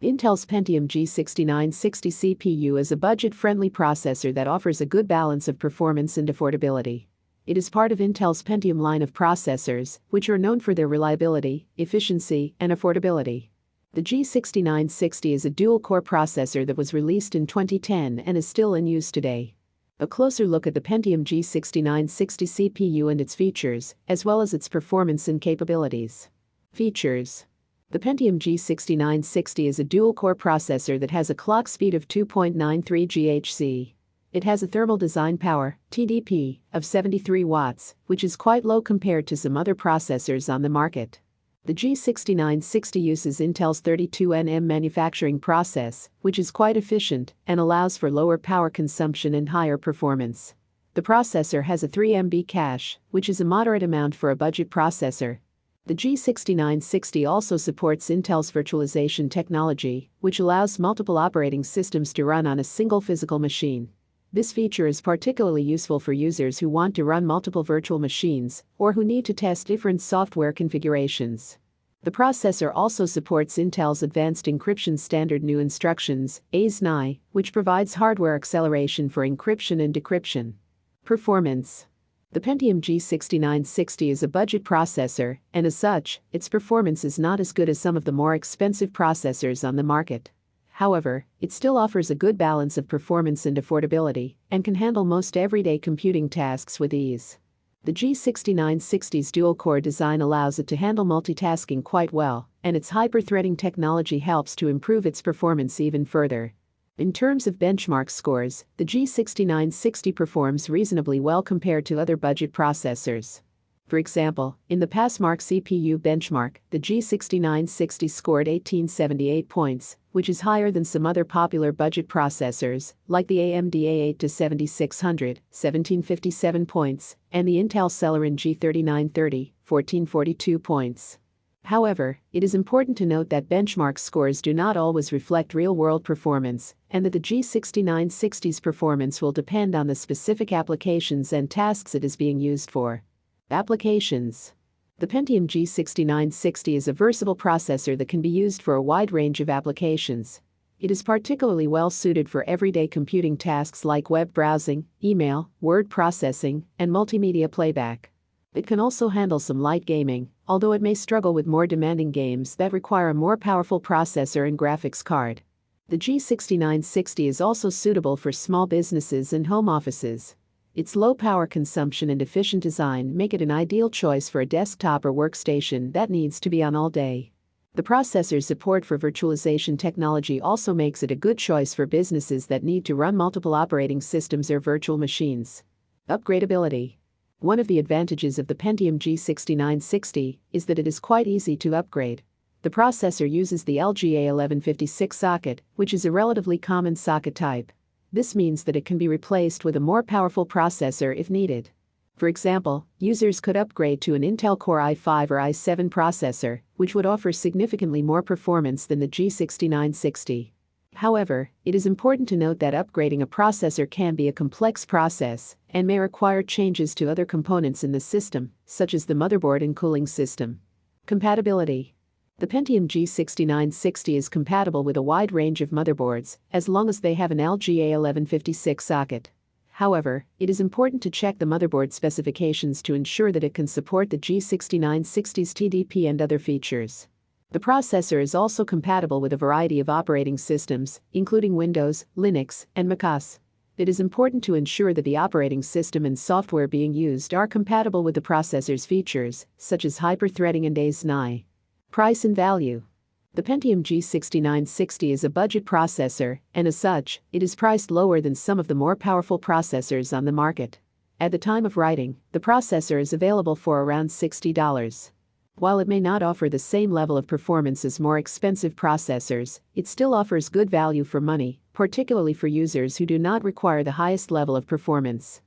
Intel's Pentium G6960 CPU is a budget-friendly processor that offers a good balance of performance and affordability. It is part of Intel's Pentium line of processors, which are known for their reliability, efficiency, and affordability. The G6960 is a dual-core processor that was released in 2010 and is still in use today. A closer look at the Pentium G6960 CPU and its features, as well as its performance and capabilities. Features. The Pentium G6960 is a dual-core processor that has a clock speed of 2.93 GHz. It has a thermal design power, TDP, of 73 watts, which is quite low compared to some other processors on the market. The G6960 uses Intel's 32nm manufacturing process, which is quite efficient and allows for lower power consumption and higher performance. The processor has a 3 MB cache, which is a moderate amount for a budget processor. The G6960 also supports Intel's virtualization technology, which allows multiple operating systems to run on a single physical machine. This feature is particularly useful for users who want to run multiple virtual machines or who need to test different software configurations. The processor also supports Intel's advanced encryption standard New Instructions, AES-NI, which provides hardware acceleration for encryption and decryption. Performance. The Pentium G6960 is a budget processor, and as such, its performance is not as good as some of the more expensive processors on the market. However, it still offers a good balance of performance and affordability, and can handle most everyday computing tasks with ease. The G6960's dual-core design allows it to handle multitasking quite well, and its hyper-threading technology helps to improve its performance even further. In terms of benchmark scores, the G6960 performs reasonably well compared to other budget processors. For example, in the Passmark CPU benchmark, the G6960 scored 1878 points, which is higher than some other popular budget processors, like the AMD A8 7600, 1757 points, and the Intel Celeron G3930, 1442 points. However, it is important to note that benchmark scores do not always reflect real-world performance, and that the G6960's performance will depend on the specific applications and tasks it is being used for. Applications. The Pentium G6960 is a versatile processor that can be used for a wide range of applications. It is particularly well suited for everyday computing tasks like web browsing, email, word processing, and multimedia playback. It can also handle some light gaming, although it may struggle with more demanding games that require a more powerful processor and graphics card. The G6960 is also suitable for small businesses and home offices. Its low power consumption and efficient design make it an ideal choice for a desktop or workstation that needs to be on all day. The processor's support for virtualization technology also makes it a good choice for businesses that need to run multiple operating systems or virtual machines. Upgradability. One of the advantages of the Pentium G6960 is that it is quite easy to upgrade. The processor uses the LGA1156 socket, which is a relatively common socket type. This means that it can be replaced with a more powerful processor if needed. For example, users could upgrade to an Intel Core i5 or i7 processor, which would offer significantly more performance than the G6960. However, it is important to note that upgrading a processor can be a complex process and may require changes to other components in the system, such as the motherboard and cooling system. Compatibility. The Pentium G6960 is compatible with a wide range of motherboards, as long as they have an LGA1156 socket. However, it is important to check the motherboard specifications to ensure that it can support the G6960's TDP and other features. The processor is also compatible with a variety of operating systems, including Windows, Linux, and macOS. It is important to ensure that the operating system and software being used are compatible with the processor's features, such as hyper-threading and AES-NI. Price and value. The Pentium G6960 is a budget processor, and as such, it is priced lower than some of the more powerful processors on the market. At the time of writing, the processor is available for around $60. While it may not offer the same level of performance as more expensive processors, it still offers good value for money, particularly for users who do not require the highest level of performance.